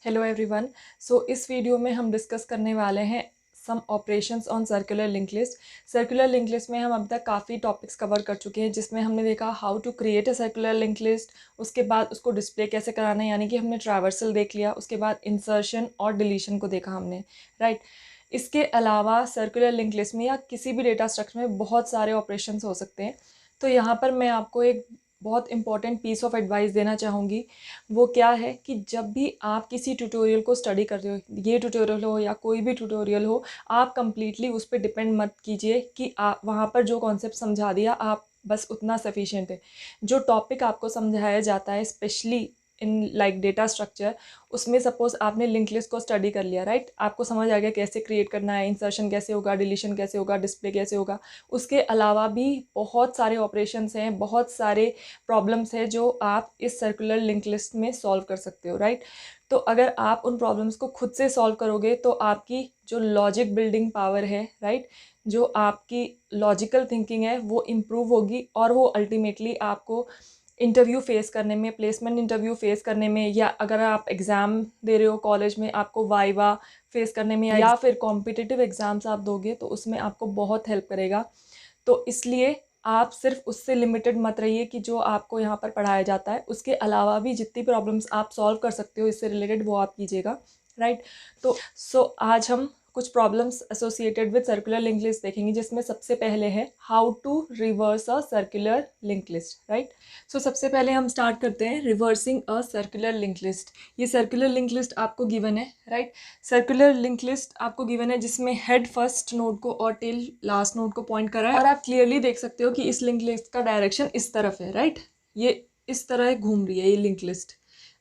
Hello everyone. इस video में हम डिस्कस करने वाले हैं some operations on circular link list. Circular link list में हम अब तक काफ़ी टॉपिक्स कवर कर चुके हैं, जिसमें हमने देखा how to create a circular link list, उसके बाद उसको डिस्प्ले कैसे कराना है, यानी कि हमने ट्रैवर्सल देख लिया, उसके बाद इंसर्शन और डिलीशन को देखा हमने, राइट। इसके अलावा सर्कुलर लिंक लिस्ट में या किसी भी डेटा स्ट्रक्चर में बहुत सारे ऑपरेशंस हो सकते हैं। तो यहाँ पर मैं आपको एक बहुत इंपॉर्टेंट पीस ऑफ एडवाइस देना चाहूँगी। वो क्या है कि जब भी आप किसी ट्यूटोरियल को स्टडी कर रहे हो, ये ट्यूटोरियल हो या कोई भी ट्यूटोरियल हो, आप कंप्लीटली उस पर डिपेंड मत कीजिए कि आप वहाँ पर जो कॉन्सेप्ट समझा दिया आप बस उतना सफिशिएंट है। जो टॉपिक आपको समझाया जाता है specially in like data structure, उसमें सपोज आपने लिंक लिस्ट को स्टडी कर लिया, राइट। आपको समझ आ गया कैसे क्रिएट करना है, इंसर्शन कैसे होगा, डिलीशन कैसे होगा, डिस्प्ले कैसे होगा। उसके अलावा भी बहुत सारे ऑपरेशंस हैं, बहुत सारे प्रॉब्लम्स हैं जो आप इस सर्कुलर लिंक लिस्ट में सॉल्व कर सकते हो, राइट। तो अगर आप उन प्रॉब्लम्स को खुद से सॉल्व करोगे तो आपकी जो लॉजिक बिल्डिंग पावर है, राइट, जो आपकी लॉजिकल थिंकिंग है वो इम्प्रूव होगी और वो अल्टीमेटली आपको इंटरव्यू फेस करने में, प्लेसमेंट इंटरव्यू फेस करने में, या अगर आप एग्ज़ाम दे रहे हो कॉलेज में आपको वाइवा फेस करने में, या फिर कॉम्पिटिटिव एग्ज़ाम्स आप दोगे तो उसमें आपको बहुत हेल्प करेगा। तो इसलिए आप सिर्फ उससे लिमिटेड मत रहिए कि जो आपको यहाँ पर पढ़ाया जाता है, उसके अलावा भी जितनी प्रॉब्लम्स आप सॉल्व कर सकते हो इससे रिलेटेड वो आप कीजिएगा, राइट। तो आज हम कुछ problems associated with circular link list देखेंगे, जिसमें सबसे पहले है how to reverse a circular link list, right. सबसे पहले हम स्टार्ट करते हैं reversing a circular link list. ये सर्कुलर लिंक लिस्ट आपको गिवन है, राइट। सर्कुलर लिंक लिस्ट आपको गिवन है जिसमें हेड फर्स्ट नोड को और टेल लास्ट नोड को पॉइंट कर रहा है, और आप क्लियरली देख सकते हो कि इस लिंक लिस्ट का डायरेक्शन इस तरफ है, राइट। ये इस तरह घूम रही है ये लिंक लिस्ट,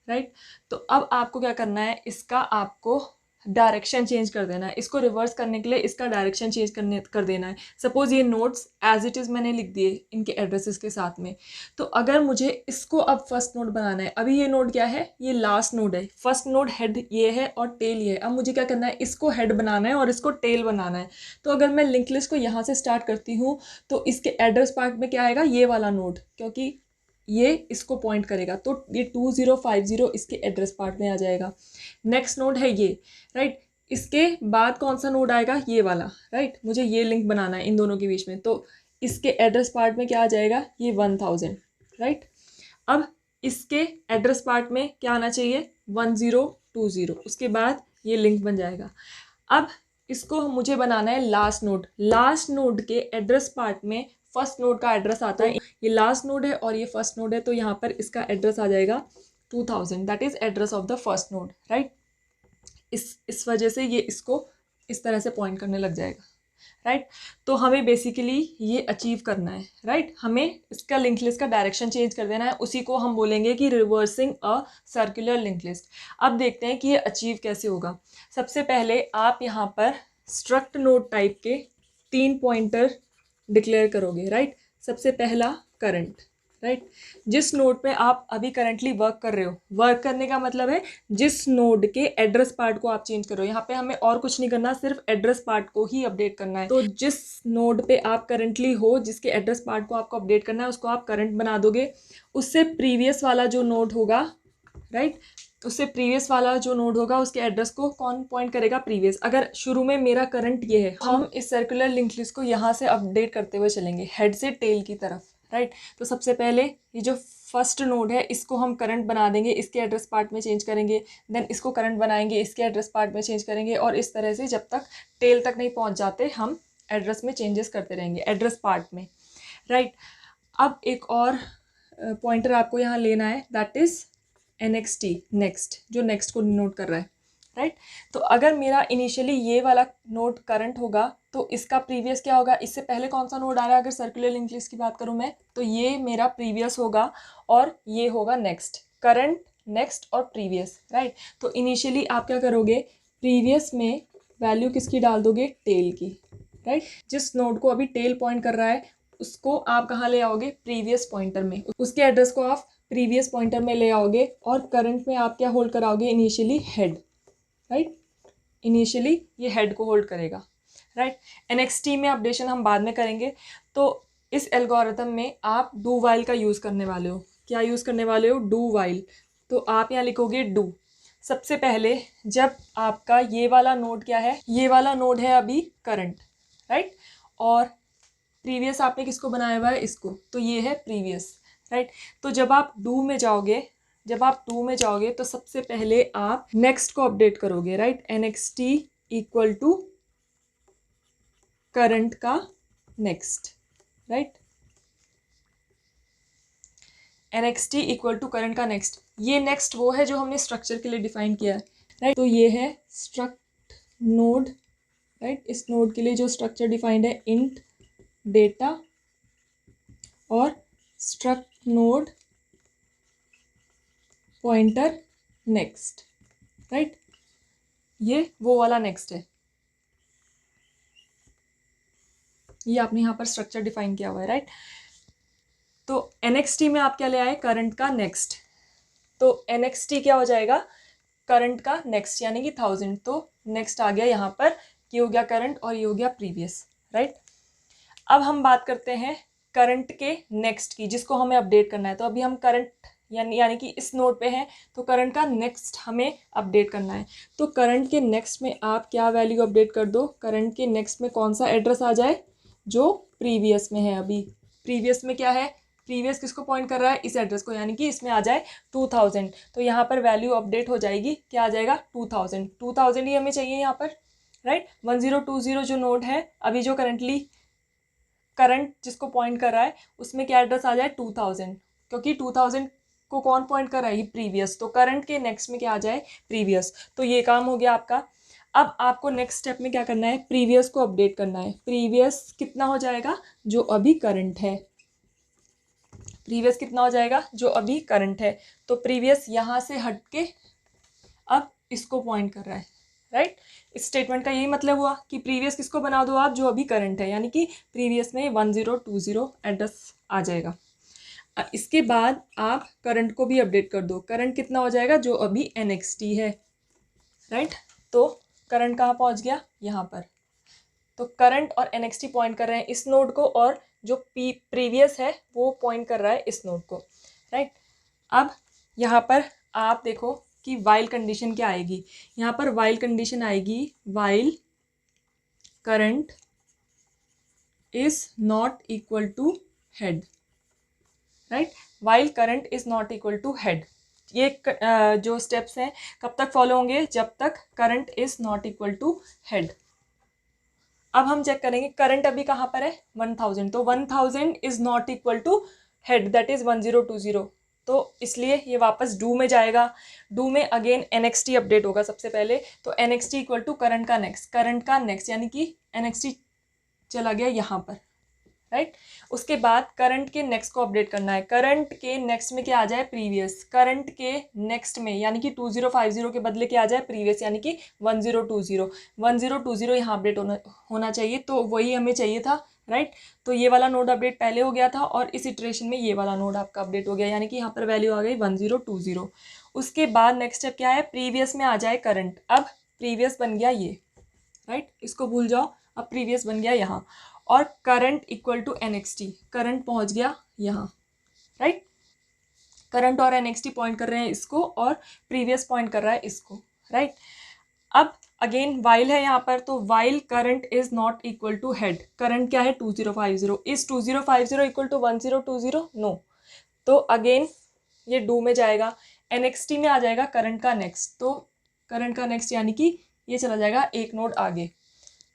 राइट। तो अब आपको क्या करना है, इसका आपको डायरेक्शन चेंज कर देना है। इसको रिवर्स करने के लिए इसका डायरेक्शन चेंज कर देना है। सपोज ये नोड्स एज इट इज़ मैंने लिख दिए इनके एड्रेसेस के साथ में। तो अगर मुझे इसको अब फर्स्ट नोड बनाना है, अभी ये नोड क्या है, ये लास्ट नोड है। फर्स्ट नोड हेड ये है और टेल ये है। अब मुझे क्या करना है, इसको हेड बनाना है और इसको टेल बनाना है। तो अगर मैं लिंक लिस्ट को यहाँ से स्टार्ट करती हूँ तो इसके एड्रेस पार्ट में क्या आएगा, ये वाला नोड, क्योंकि ये इसको पॉइंट करेगा, तो ये 2050 इसके एड्रेस पार्ट में आ जाएगा। नेक्स्ट नोड है ये, राइट। इसके बाद कौन सा नोड आएगा, ये वाला, राइट। मुझे ये लिंक बनाना है इन दोनों के बीच में, तो इसके एड्रेस पार्ट में क्या आ जाएगा, ये 1000, राइट। अब इसके एड्रेस पार्ट में क्या आना चाहिए, 1020। उसके बाद ये लिंक बन जाएगा। अब इसको मुझे बनाना है लास्ट नोड। लास्ट नोड के एड्रेस पार्ट में फर्स्ट नोड का एड्रेस आता है। ये लास्ट नोड है और ये फर्स्ट नोड है, तो यहाँ पर इसका एड्रेस आ जाएगा 2000, that is address of the first node, right. इस वजह से ये इसको इस तरह से पॉइंट करने लग जाएगा, राइट। तो हमें बेसिकली ये अचीव करना है, राइट। हमें इसका लिंक लिस्ट का डायरेक्शन चेंज कर देना है, उसी को हम बोलेंगे कि reversing a circular link list. अब देखते हैं कि ये अचीव कैसे होगा। सबसे पहले आप यहाँ पर स्ट्रक्ट नोड टाइप के 3 पॉइंटर डिक्लेयर करोगे, राइट। सबसे पहला करंट, राइट। जिस नोड पे आप अभी करंटली वर्क कर रहे हो, वर्क करने का मतलब है जिस नोड के एड्रेस पार्ट को आप चेंज कर रहे हो। यहाँ पे हमें और कुछ नहीं करना, सिर्फ एड्रेस पार्ट को ही अपडेट करना है। तो जिस नोड पे आप करंटली हो, जिसके एड्रेस पार्ट को आपको अपडेट करना है, उसको आप करंट बना दोगे। उससे प्रीवियस वाला जो नोड होगा, राइट, उससे प्रीवियस वाला जो नोड होगा उसके एड्रेस को कौन पॉइंट करेगा, प्रीवियस। अगर शुरू में मेरा करंट ये है, हम इस सर्कुलर लिंक लिस्ट को यहाँ से अपडेट करते हुए चलेंगे हेड से टेल की तरफ, राइट। तो सबसे पहले ये जो फर्स्ट नोड है इसको हम करंट बना देंगे, इसके एड्रेस पार्ट में चेंज करेंगे। देन इसको करंट बनाएंगे, इसके एड्रेस पार्ट में चेंज करेंगे, और इस तरह से जब तक टेल तक नहीं पहुँच जाते हम एड्रेस में चेंजेस करते रहेंगे, एड्रेस पार्ट में, राइट। अब एक और पॉइंटर आपको यहाँ लेना है, दैट इज़ NXT, नेक्स्ट, जो नेक्स्ट को नोट कर रहा है, राइट। तो अगर मेरा इनिशियली ये वाला नोड करंट होगा तो इसका प्रीवियस क्या होगा, इससे पहले कौन सा नोड आ रहा है, अगर सर्कुलर लिंक लिस्ट की बात करूँ मैं, तो ये मेरा प्रीवियस होगा और ये होगा नेक्स्ट। करंट, नेक्स्ट और प्रीवियस, राइट। तो इनिशियली आप क्या करोगे, प्रीवियस में वैल्यू किसकी डाल दोगे, टेल की, राइट। जिस नोड को अभी टेल पॉइंट कर रहा है उसको आप कहाँ ले आओगे, प्रीवियस पॉइंटर में, उसके एड्रेस को आप प्रीवियस पॉइंटर में ले आओगे, और करंट में आप क्या होल्ड कराओगे, इनिशियली हेड, राइट। इनिशियली ये हेड को होल्ड करेगा, राइट। NXT में अपडेशन हम बाद में करेंगे। तो इस एल्गोरिथम में आप डू वाइल का यूज़ करने वाले हो। क्या यूज़ करने वाले हो, डू वाइल। तो आप यहाँ लिखोगे डू, सबसे पहले जब आपका ये वाला नोड क्या है, ये वाला नोड है अभी करंट, राइट, और प्रीवियस आपने किसको बनाया हुआ है, इसको, तो ये है प्रीवियस, राइट। तो जब आप डू में जाओगे तो सबसे पहले आप नेक्स्ट को अपडेट करोगे, right. nxt equal to current का next, right, nxt equal to current का नेक्स्ट। ये नेक्स्ट वो है जो हमने स्ट्रक्चर के लिए डिफाइन किया है, राइट। तो ये है स्ट्रक्ट नोड, राइट। इस नोड के लिए जो स्ट्रक्चर डिफाइंड है इंट डेटा और struct node pointer next, right. ये वो वाला नेक्स्ट है, ये आपने यहाँ पर स्ट्रक्चर डिफाइन किया हुआ है, राइट। तो nxt में आप क्या ले आए, करंट का नेक्स्ट, तो nxt क्या हो जाएगा, करंट का नेक्स्ट यानी कि 1000। तो नेक्स्ट आ गया यहाँ पर, ये हो गया करंट और ये हो गया प्रीवियस, राइट। अब हम बात करते हैं करंट के नेक्स्ट की, जिसको हमें अपडेट करना है। तो अभी हम करंट यानी कि इस नोड पे हैं, तो करंट का नेक्स्ट हमें अपडेट करना है। तो करंट के नेक्स्ट में आप क्या वैल्यू अपडेट कर दो, करंट के नेक्स्ट में कौन सा एड्रेस आ जाए, जो प्रीवियस में है। अभी प्रीवियस में क्या है, प्रीवियस किसको पॉइंट कर रहा है, इस एड्रेस को, यानी कि इसमें आ जाए 2000। तो यहाँ पर वैल्यू अपडेट हो जाएगी, क्या आ जाएगा 2000 ही हमें चाहिए यहाँ पर, राइट। 1020 जो नोड है अभी, जो करंट जिसको पॉइंट कर रहा है, उसमें क्या एड्रेस आ जाए 2000, क्योंकि 2000 को कौन पॉइंट कर रहा है, प्रीवियस। तो करंट के नेक्स्ट में क्या आ जाए, प्रीवियस। तो ये काम हो गया आपका। अब आपको नेक्स्ट स्टेप में क्या करना है, प्रीवियस को अपडेट करना है। प्रीवियस कितना हो जाएगा, जो अभी करंट है, प्रीवियस कितना हो जाएगा, जो अभी करंट है। तो प्रीवियस यहाँ से हट के अब इसको पॉइंट कर रहा है, राइट। इस स्टेटमेंट का यही मतलब हुआ कि प्रीवियस किसको बना दो आप, जो अभी करंट है, यानी कि प्रीवियस में 1020 एड्रेस आ जाएगा। इसके बाद आप करंट को भी अपडेट कर दो, करंट कितना हो जाएगा, जो अभी nxt है, राइट। तो करंट कहाँ पहुँच गया, यहाँ पर। तो करंट और nxt पॉइंट कर रहे हैं इस नोड को, और जो प्रीवियस है वो पॉइंट कर रहा है इस नोड को, राइट। अब यहाँ पर आप देखो कि वाइल कंडीशन क्या आएगी, यहाँ पर वाइल कंडीशन आएगी, while current is not equal to head, right. While current is not equal to head. ये जो स्टेप्स हैं कब तक फॉलो होंगे, जब तक current is not equal to head. अब हम चेक करेंगे करंट अभी कहाँ पर है, 1000। तो 1000 is not equal to head, that is 1020। तो इसलिए ये वापस डू में जाएगा। डू में अगेन nxt अपडेट होगा सबसे पहले। तो nxt इक्वल टू करंट का नेक्स्ट यानी कि nxt चला गया यहाँ पर, राइट। उसके बाद करंट के नेक्स्ट को अपडेट करना है। करंट के नेक्स्ट में क्या आ जाए, प्रीवियस। करंट के नेक्स्ट में यानी कि 2050 के बदले क्या आ जाए, प्रीवियस, यानी कि 1020 यहाँ अपडेट होना चाहिए। तो वही हमें चाहिए था, राइट। तो ये वाला नोड अपडेट पहले हो गया था और इस इटरेशन में ये वाला नोड आपका अपडेट हो गया, यानी कि यहाँ पर वैल्यू आ गई 1020। उसके बाद नेक्स्ट स्टेप क्या है, प्रीवियस में आ जाए करंट। अब प्रीवियस बन गया ये, राइट, इसको भूल जाओ। अब प्रीवियस बन गया यहाँ, और current equal to nxt, current पहुंच गया यहाँ, राइट। करंट और nxt पॉइंट कर रहे हैं इसको, और प्रीवियस पॉइंट कर रहा है इसको, राइट। अब अगेन वाइल है यहाँ पर, तो while current is not equal to head. Current क्या है 2050, इज 2050 इक्वल टू 1020, नो। तो अगेन ये डू में जाएगा, nxt में आ जाएगा करंट का नेक्स्ट। तो करंट का नेक्स्ट यानी कि ये चला जाएगा एक नोड आगे।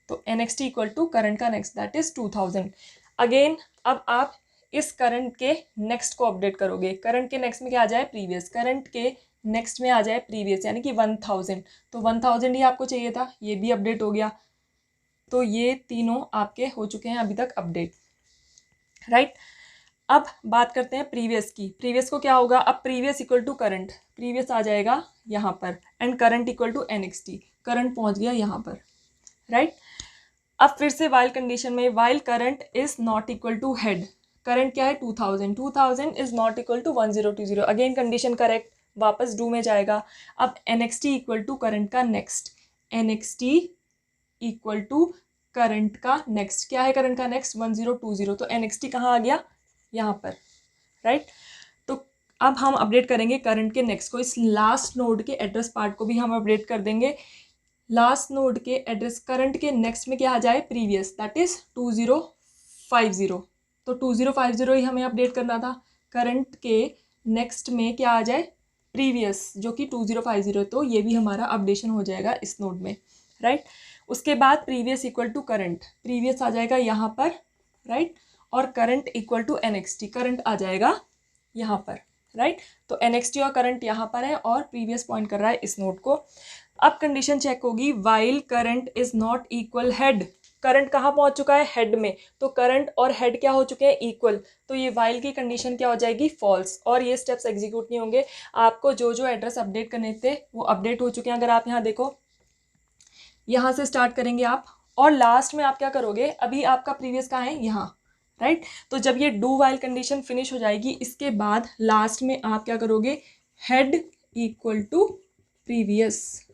तो nxt इक्वल टू करंट का नेक्स्ट, दैट इज 2000। अगेन अब आप इस करंट के नेक्स्ट को अपडेट करोगे। करंट के नेक्स्ट में क्या आ जाए, प्रीवियस। करंट के नेक्स्ट में आ जाए प्रीवियस, यानी कि 1000। तो 1000 ही आपको चाहिए था, ये भी अपडेट हो गया। तो ये तीनों आपके हो चुके हैं अभी तक अपडेट, राइट। अब बात करते हैं प्रीवियस की। प्रीवियस को क्या होगा, अब previous equal to current, previous आ जाएगा यहाँ पर, and current equal to nxt, current पहुँच गया यहाँ पर, राइट। अब फिर से वाइल कंडीशन में, while current is not equal to head. Current क्या है 2000 is not equal to 1020। Again condition correct, वापस डू में जाएगा। अब nxt इक्वल टू करंट का next, nxt equal to current का नेक्स्ट, क्या है करंट का नेक्स्ट 1020। तो nxt कहाँ आ गया, यहाँ पर, राइट। तो अब हम अपडेट करेंगे करंट के नेक्स्ट को, इस लास्ट नोड के एड्रेस पार्ट को भी हम अपडेट कर देंगे। लास्ट नोड के एड्रेस करंट के नेक्स्ट में क्या आ जाए, प्रीवियस, दैट इज 2050। तो 2050 ही हमें अपडेट करना था। करंट के नेक्स्ट में क्या आ जाए, प्रीवियस, जो कि 2050। तो ये भी हमारा अपडेशन हो जाएगा इस नोड में, राइट। उसके बाद previous equal to current, previous आ जाएगा यहाँ पर, राइट। और current equal to NXT, current आ जाएगा यहाँ पर, राइट। तो एनएक्सटी और करंट यहाँ पर है और प्रीवियस पॉइंट कर रहा है इस नोड को। अब कंडीशन चेक होगी, while current is not equal head, current कहाँ पहुंच चुका है, हेड में। तो करंट और हेड क्या हो चुके हैं, इक्वल। तो ये वाइल की कंडीशन क्या हो जाएगी, फॉल्स, और ये स्टेप्स एग्जीक्यूट नहीं होंगे। आपको जो जो एड्रेस अपडेट करने थे वो अपडेट हो चुके हैं। अगर आप यहाँ देखो, यहाँ से स्टार्ट करेंगे आप, और लास्ट में आप क्या करोगे, अभी आपका प्रीवियस कहाँ है, यहाँ, राइट। तो जब ये डू वाइल कंडीशन फिनिश हो जाएगी, इसके बाद लास्ट में आप क्या करोगे, head equal to previous,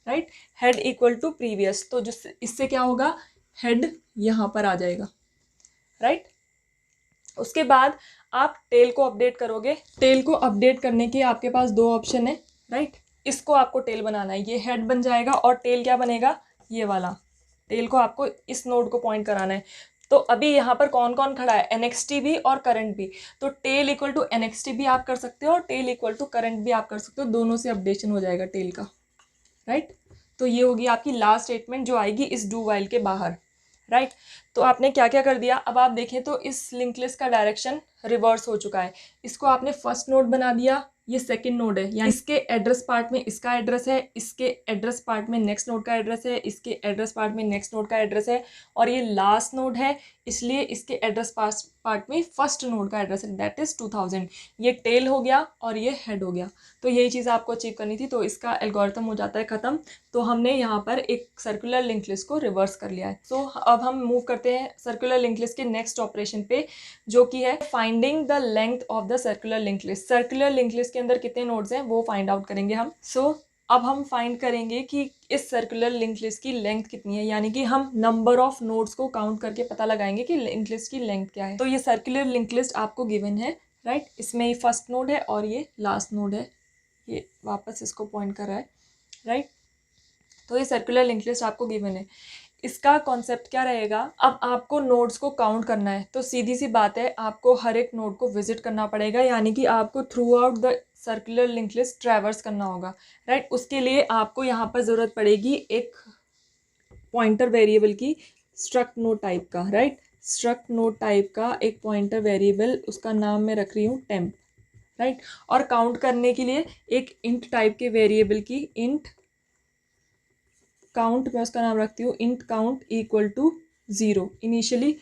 right, head equal to previous. तो जो इससे क्या होगा, हेड यहाँ पर आ जाएगा, राइट। उसके बाद आप टेल को अपडेट करोगे। टेल को अपडेट करने के आपके पास दो ऑप्शन है, राइट। इसको आपको टेल बनाना है, ये हेड बन जाएगा, और टेल क्या बनेगा, ये वाला। टेल को आपको इस नोड को पॉइंट कराना है। तो अभी यहाँ पर कौन कौन खड़ा है, एनएक्सटी भी और करंट भी। तो टेल इक्वल टू एनएक्सटी भी आप कर सकते हो और टेल इक्वल टू करंट भी आप कर सकते हो, दोनों से अपडेशन हो जाएगा टेल का, राइट। तो ये होगी आपकी लास्ट स्टेटमेंट जो आएगी इस डू वाइल के बाहर, राइट। तो आपने क्या क्या कर दिया, अब आप देखें तो इस लिंक लिस्ट का डायरेक्शन रिवर्स हो चुका है। इसको आपने फर्स्ट नोड बना दिया, ये सेकंड नोड है, यानी इसके एड्रेस पार्ट में इसका एड्रेस है, इसके एड्रेस पार्ट में नेक्स्ट नोड का एड्रेस है, इसके एड्रेस पार्ट में नेक्स्ट नोड का एड्रेस है, और ये लास्ट नोड है, इसलिए इसके एड्रेस पार्ट में फर्स्ट नोड का एड्रेस है, दैट इज 2000। ये टेल हो गया और ये हेड हो गया। तो यही चीज़ आपको अचीव करनी थी, तो इसका एल्गोरिथम हो जाता है ख़त्म। तो हमने यहाँ पर एक सर्कुलर लिंक लिस्ट को रिवर्स कर लिया है। सो अब हम मूव करते हैं सर्कुलर लिंक लिस्ट के नेक्स्ट ऑपरेशन पे, जो कि है finding the length of the circular link list. Circular link list के अंदर कितने नोड्स हैं वो फाइंड आउट करेंगे हम। अब हम फाइंड करेंगे कि इस सर्कुलर लिंक लिस्ट की लेंथ कितनी है, यानी कि हम नंबर ऑफ नोड्स को काउंट करके पता लगाएंगे कि लिंक लिस्ट की लेंथ क्या है। तो ये सर्कुलर लिंक लिस्ट आपको गिवन है, राइट। इसमें ये फर्स्ट नोड है और ये लास्ट नोड है, ये वापस इसको पॉइंट कर रहा है, राइट। तो ये सर्कुलर लिंक लिस्ट आपको गिवन है। इसका कॉन्सेप्ट क्या रहेगा, अब आपको नोड्स को काउंट करना है, तो सीधी सी बात है, आपको हर एक नोड को विजिट करना पड़ेगा, यानी कि आपको through out the circular link list traverse करना होगा, राइट। उसके लिए आपको यहाँ पर ज़रूरत पड़ेगी एक पॉइंटर वेरिएबल की, स्ट्रक्ट नोड टाइप का, राइट। स्ट्रक्ट नोड टाइप का एक पॉइंटर वेरिएबल, उसका नाम मैं रख रही हूँ टेम्प, राइट। और काउंट करने के लिए एक इंट टाइप के वेरिएबल की, इंट काउंट, मैं उसका नाम रखती हूँ int count equal to 0। Initially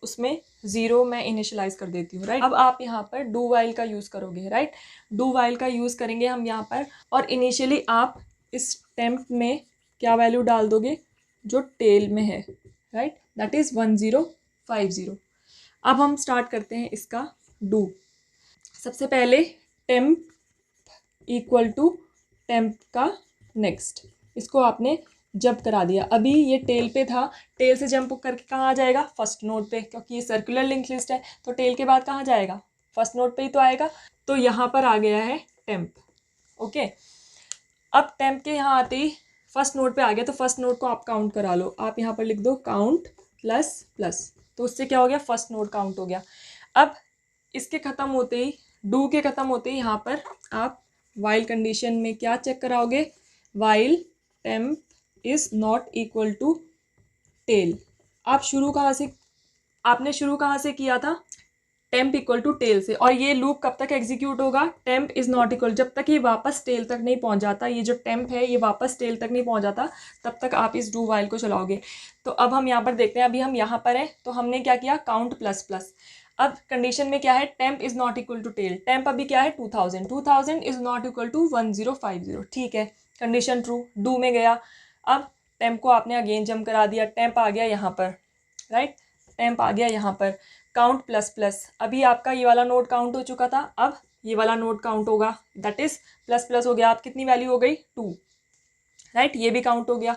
उसमें 0 मैं इनिशियलाइज कर देती हूँ, राइट। अब आप यहाँ पर डू वाइल का यूज़ करोगे, राइट। डू वाइल का यूज़ करेंगे हम यहाँ पर, और इनिशियली आप इस टेम्प में क्या वैल्यू डाल दोगे, जो टेल में है, राइट, दैट इज़ 1050। अब हम स्टार्ट करते हैं इसका डू। सबसे पहले टेम्प इक्वल टू टेम्प का नेक्स्ट, इसको आपने जंप करा दिया। अभी ये टेल पे था, टेल से जंप करके कहाँ आ जाएगा, फर्स्ट नोड पे, क्योंकि ये सर्कुलर लिंक लिस्ट है। तो टेल के बाद कहाँ जाएगा, फर्स्ट नोड पे ही तो आएगा। तो यहाँ पर आ गया है टेम्प, ओके। अब टेम्प के यहाँ आते ही फर्स्ट नोड पे आ गया, तो फर्स्ट नोड को आप काउंट करा लो। आप यहाँ पर लिख दो काउंट प्लस प्लस, तो उससे क्या हो गया, फर्स्ट नोड काउंट हो गया। अब इसके ख़त्म होते ही, डू के ख़त्म होते ही यहाँ पर आप वाइल कंडीशन में क्या चेक कराओगे, while temp is not equal to tail. आप आपने शुरू कहाँ से किया था, टेम्प इक्वल टू टेल से। और ये लूप कब तक एग्जीक्यूट होगा, टेम्प इज नॉट इक्वल, जब तक ये वापस टेल तक नहीं पहुँच जाता, ये जो टेम्प है ये वापस टेल तक नहीं पहुँच जाता, तब तक आप इस डू वाइल को चलाओगे। तो अब हम यहाँ पर देखते हैं, अभी हम यहाँ पर हैं, तो हमने क्या किया, काउंट प्लस प्लस। अब कंडीशन में क्या है, temp is not equal to tail, temp अभी क्या है 2000, 2000 इज नॉट इक्वल टू 1050, ठीक है, कंडीशन ट्रू। डू में गया, अब टेम्प को आपने अगेन जंप करा दिया, टेम्प आ गया यहाँ पर, राइट, टेम्प आ गया यहाँ पर, काउंट प्लस प्लस। अभी आपका ये वाला नोड काउंट हो चुका था, अब ये वाला नोड काउंट होगा, दैट इज प्लस प्लस हो गया। आप कितनी वैल्यू हो गई, 2, राइट, ये भी काउंट हो गया।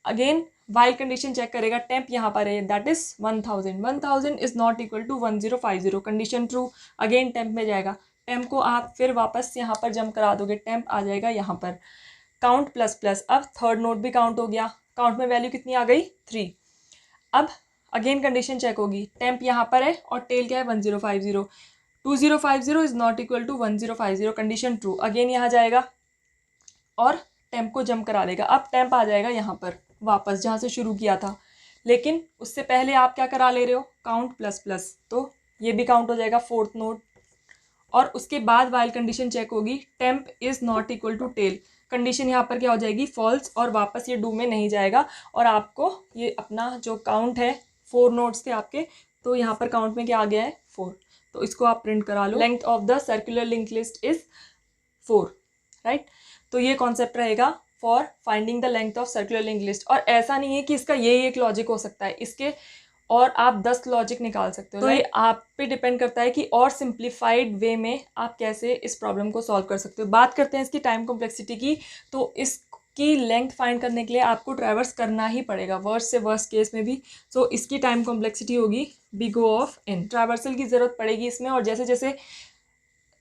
अगेन वाइल कंडीशन चेक करेगा, टेम्प यहाँ पर है, that is 1000, 1000 is not equal to 1050, condition true. Again temp में जाएगा, टेम्प को आप फिर वापस यहाँ पर जंप करा दोगे, टेम्प आ जाएगा यहाँ पर, काउंट प्लस प्लस, अब थर्ड नोड भी काउंट हो गया, काउंट में वैल्यू कितनी आ गई 3। अब अगेन कंडीशन चेक होगी, टेम्प यहाँ पर है और टेल क्या है 1050, 2050 is not equal to 1050, condition true, again यहाँ जाएगा और टेम्प को जंप करा देगा। अब टेम्प आ जाएगा यहाँ पर वापस जहाँ से शुरू किया था, लेकिन उससे पहले आप क्या करा ले रहे हो, काउंट प्लस प्लस, तो ये भी काउंट हो जाएगा फोर्थ नोड। और उसके बाद वाइल कंडीशन चेक होगी, temp is not equal to tail, condition यहाँ पर क्या हो जाएगी फॉल्स, और वापस ये डू में नहीं जाएगा, और आपको ये अपना जो काउंट है 4 नोड्स थे आपके, तो यहाँ पर काउंट में क्या आ गया है 4, तो इसको आप प्रिंट करा लो। Length of the circular link list is 4, right. तो ये कॉन्सेप्ट रहेगा for finding the length of circular link list. और ऐसा नहीं है कि इसका ये एक लॉजिक हो सकता है, इसके और आप 10 लॉजिक निकाल सकते हो। तो ये आप पे डिपेंड करता है कि और सिंप्लीफाइड वे में आप कैसे इस प्रॉब्लम को सॉल्व कर सकते हो। बात करते हैं इसकी टाइम कॉम्प्लेक्सिटी की, तो इसकी लेंथ फाइंड करने के लिए आपको ट्रैवर्स करना ही पड़ेगा वर्स्ट से वर्स्ट केस में भी। तो इसकी टाइम कॉम्प्लेक्सिटी होगी big O of n, traversal की ज़रूरत पड़ेगी इसमें, और जैसे जैसे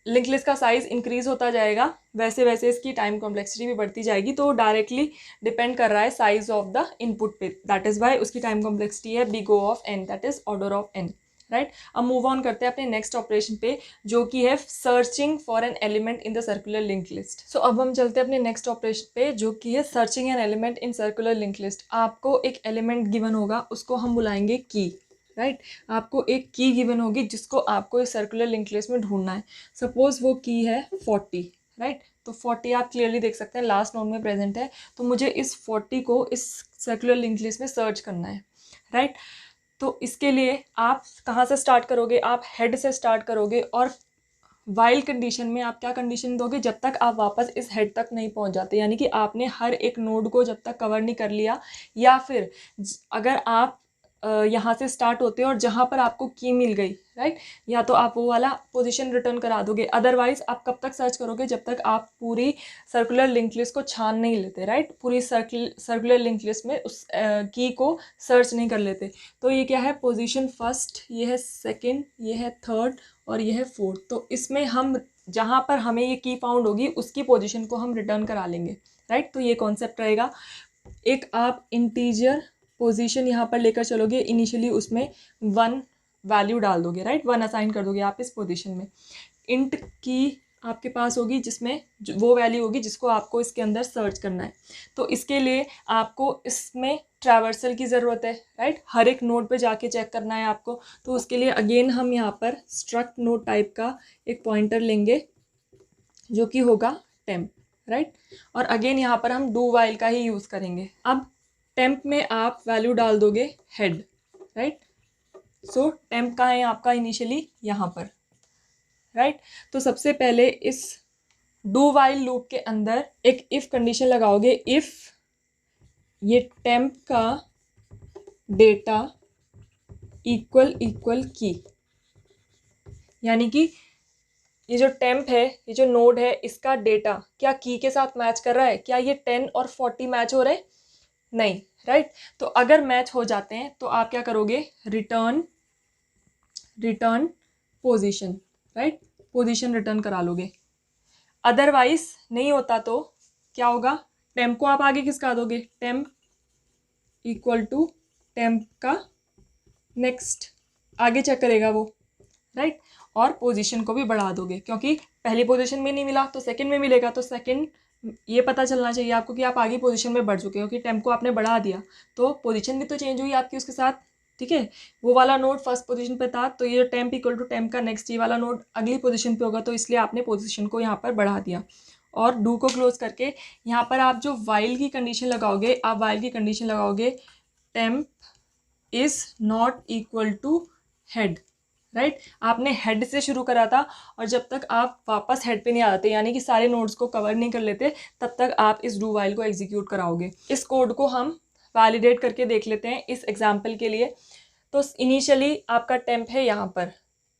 लिंक लिस्ट का साइज इंक्रीज होता जाएगा वैसे वैसे इसकी टाइम कॉम्प्लेक्सिटी भी बढ़ती जाएगी। तो डायरेक्टली डिपेंड कर रहा है साइज ऑफ द इनपुट पे, दैट इज वाई उसकी टाइम कॉम्प्लेक्सिटी है big O of n, that is order of n, right. अब मूव ऑन करते हैं अपने नेक्स्ट ऑपरेशन पे, जो कि है searching for an element in the circular link list. So अब हम चलते हैं अपने नेक्स्ट ऑपरेशन पे, जो कि है searching N element in circular link list. आपको एक एलिमेंट गिवन होगा, उसको हम बुलाएंगे की, राइट। आपको एक की गिवन होगी जिसको आपको इस सर्कुलर लिंक लिस्ट में ढूंढना है। सपोज वो की है 40, राइट। तो 40 आप क्लियरली देख सकते हैं लास्ट नोड में प्रेजेंट है, तो मुझे इस 40 को इस सर्कुलर लिंक लिस्ट में सर्च करना है, राइट। तो इसके लिए आप कहाँ से स्टार्ट करोगे, आप हेड से स्टार्ट करोगे, और वाइल कंडीशन में आप क्या कंडीशन दोगे, जब तक आप वापस इस हेड तक नहीं पहुंच जाते, यानी कि आपने हर एक नोड को जब तक कवर नहीं कर लिया, या फिर अगर आप यहाँ से स्टार्ट होते हो और जहाँ पर आपको की मिल गई, राइट, या तो आप वो वाला पोजीशन रिटर्न करा दोगे। अदरवाइज आप कब तक सर्च करोगे, जब तक आप पूरी सर्कुलर लिंक लिस्ट को छान नहीं लेते, राइट, पूरी सर्कुलर लिंक लिस्ट में उस की को सर्च नहीं कर लेते। तो ये क्या है, पोजीशन फर्स्ट, ये है सेकंड, ये है थर्ड, और ये है फोर्थ। तो इसमें हम जहाँ पर हमें ये की फाउंड होगी उसकी पोजीशन को हम रिटर्न करा लेंगे, राइट। तो ये कॉन्सेप्ट रहेगा। एक आप इंटीजर पोजीशन यहाँ पर लेकर चलोगे, इनिशियली उसमें 1 वैल्यू डाल दोगे, राइट, 1 असाइन कर दोगे आप इस पोजीशन में। इंट की आपके पास होगी जिसमें वो वैल्यू होगी जिसको आपको इसके अंदर सर्च करना है। तो इसके लिए आपको इसमें ट्रैवर्सल की ज़रूरत है, राइट, हर एक नोड पे जाके चेक करना है आपको। तो उसके लिए अगेन हम यहाँ पर स्ट्रक्ट नोड टाइप का एक पॉइंटर लेंगे जो कि होगा टेम्प, राइट। और अगेन यहाँ पर हम डू वाइल का ही यूज़ करेंगे। अब टेम्प में आप वैल्यू डाल दोगे हेड, राइट। सो टेम्प कहाँ है आपका इनिशियली, यहाँ पर, राइट। तो सबसे पहले इस डू वाइल लूप के अंदर एक इफ कंडीशन लगाओगे, इफ ये टेम्प का डेटा इक्वल की, यानी कि ये जो टेम्प है, ये जो नोड है, इसका डेटा क्या की के साथ मैच कर रहा है, क्या ये 10 और 40 मैच हो रहे हैं, नहीं, राइट। तो अगर मैच हो जाते हैं तो आप क्या करोगे, return position, right, position return करा लोगे। अदरवाइज नहीं होता तो क्या होगा, टेम्प को आप आगे किसका दोगे, टेम्प इक्वल टू टेम्प का नेक्स्ट, आगे चेक करेगा वो, राइट। और पोजीशन को भी बढ़ा दोगे, क्योंकि पहली पोजीशन में नहीं मिला तो सेकंड में मिलेगा। तो सेकंड ये पता चलना चाहिए आपको कि आप आगे पोजीशन में बढ़ चुके हो, कि टेम्प को आपने बढ़ा दिया तो पोजीशन भी तो चेंज हुई आपकी उसके साथ, ठीक है। वो वाला नोड फर्स्ट पोजीशन पे था, तो ये टेम्प इक्वल टू टेम्प का नेक्स्ट, ये वाला नोड अगली पोजीशन पे होगा, तो इसलिए आपने पोजीशन को यहाँ पर बढ़ा दिया। और डू को क्लोज करके यहाँ पर आप जो वाइल की कंडीशन लगाओगे, आप वाइल की कंडीशन लगाओगे temp is not equal to head, right. आपने हेड से शुरू करा था, और जब तक आप वापस हेड पे नहीं आते, यानी कि सारे नोड्स को कवर नहीं कर लेते, तब तक आप इस डू वाइल को एग्जीक्यूट कराओगे। इस कोड को हम वैलिडेट करके देख लेते हैं इस एग्जाम्पल के लिए। तो इनिशियली आपका टेम्प है यहाँ पर,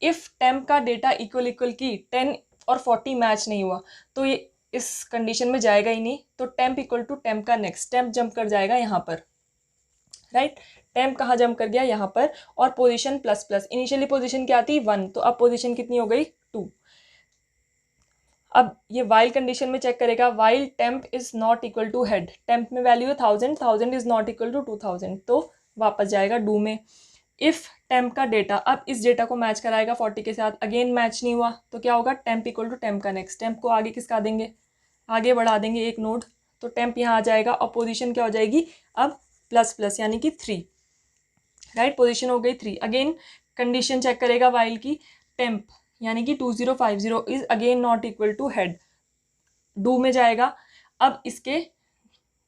इफ़ टेम्प का डेटा इक्वल की 10 और 40 मैच नहीं हुआ तो ये इस कंडीशन में जाएगा ही नहीं। तो टेम्प इक्वल टू टेम्प का नेक्स्ट, टेम्प जंप कर जाएगा यहाँ पर, राइट। टेम्प कहाँ जंप कर गया, यहाँ पर। और position plus plus, initially position क्या थी 1, तो अब पोजीशन कितनी हो गई 2। अब ये वाइल कंडीशन में चेक करेगा, while temp is not equal to head, temp में वैल्यू है 1000, 1000 इज़ नॉट इक्वल टू 2000, तो वापस जाएगा डू में। इफ़ टेम्प का डेटा, अब इस डेटा को मैच कराएगा 40 के साथ, अगेन मैच नहीं हुआ तो क्या होगा, टेम्प इक्वल टू टेम्प का नेक्स्ट, टेम्प को आगे किसका देंगे, आगे बढ़ा देंगे एक नोड, तो टेम्प यहाँ आ जाएगा और पोजीशन क्या हो जाएगी अब प्लस प्लस यानी कि 3, राइट, पोजीशन हो गई 3। अगेन कंडीशन चेक करेगा वाइल की, टेम्प यानी कि 2050 is again not equal to head, do में जाएगा। अब इसके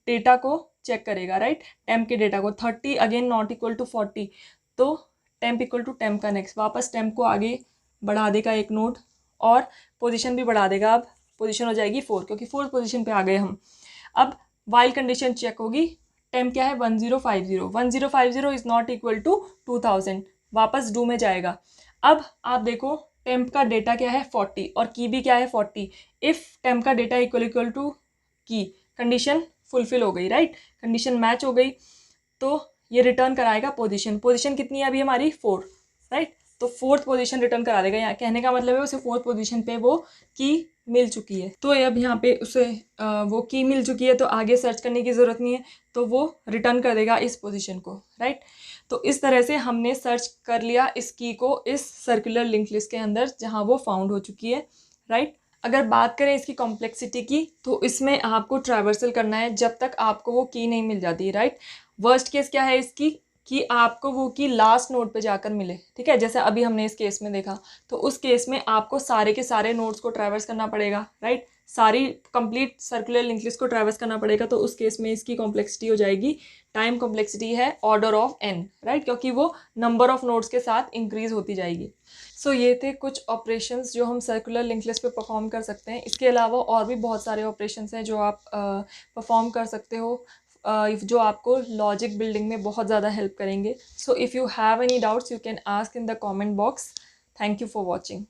डेटा को चेक करेगा, राइट, टेम्प के डेटा को 30 अगेन नॉट इक्वल टू 40, तो टेम्प इक्वल टू टेम्प का नेक्स्ट, वापस टेम्प को आगे बढ़ा देगा एक नोड और पोजीशन भी बढ़ा देगा, अब पोजीशन हो जाएगी 4 क्योंकि 4th पोजीशन पे आ गए हम। अब वाइल कंडीशन चेक होगी, टेम्प क्या है 1050, 1050 इज नॉट इक्वल टू 2000, वापस डू में जाएगा। अब आप देखो टेम्प का डेटा क्या है 40 और की भी क्या है 40, इफ़ टेम्प का डेटा इक्वल टू की, कंडीशन फुलफिल हो गई, राइट, कंडीशन मैच हो गई, तो ये रिटर्न कराएगा पोजीशन, पोजीशन कितनी है अभी हमारी 4, राइट, तो 4th पोजीशन रिटर्न करा देगा। यहाँ कहने का मतलब है उसे 4th पोजीशन पे वो की मिल चुकी है, तो अब यहाँ पे उसे वो की मिल चुकी है तो आगे सर्च करने की ज़रूरत नहीं है, तो वो रिटर्न कर देगा इस पोजीशन को, राइट। तो इस तरह से हमने सर्च कर लिया इस की को इस सर्कुलर लिंक लिस्ट के अंदर जहाँ वो फाउंड हो चुकी है, राइट। अगर बात करें इसकी कॉम्प्लेक्सिटी की तो इसमें आपको ट्रैवर्सल करना है जब तक आपको वो की नहीं मिल जाती, राइट। वर्स्ट केस क्या है इसकी कि आपको वो की लास्ट नोड पे जाकर मिले, ठीक है, जैसे अभी हमने इस केस में देखा, तो उस केस में आपको सारे के सारे नोड्स को ट्रैवर्स करना पड़ेगा, राइट, सारी कंप्लीट सर्कुलर लिंक लिस्ट को ट्रैवर्स करना पड़ेगा, तो उस केस में इसकी कॉम्प्लेक्सिटी हो जाएगी, टाइम कॉम्प्लेक्सिटी है ऑर्डर ऑफ n, राइट, क्योंकि वो नंबर ऑफ नोड्स के साथ इंक्रीज होती जाएगी। सो ये थे कुछ ऑपरेशंस जो हम सर्कुलर लिंक लिस्ट पे परफॉर्म कर सकते हैं। इसके अलावा और भी बहुत सारे ऑपरेशंस हैं जो आप परफॉर्म कर सकते हो, जो आपको लॉजिक बिल्डिंग में बहुत ज़्यादा हेल्प करेंगे। So if you have any doubts you can ask in the comment box. Thank you for watching.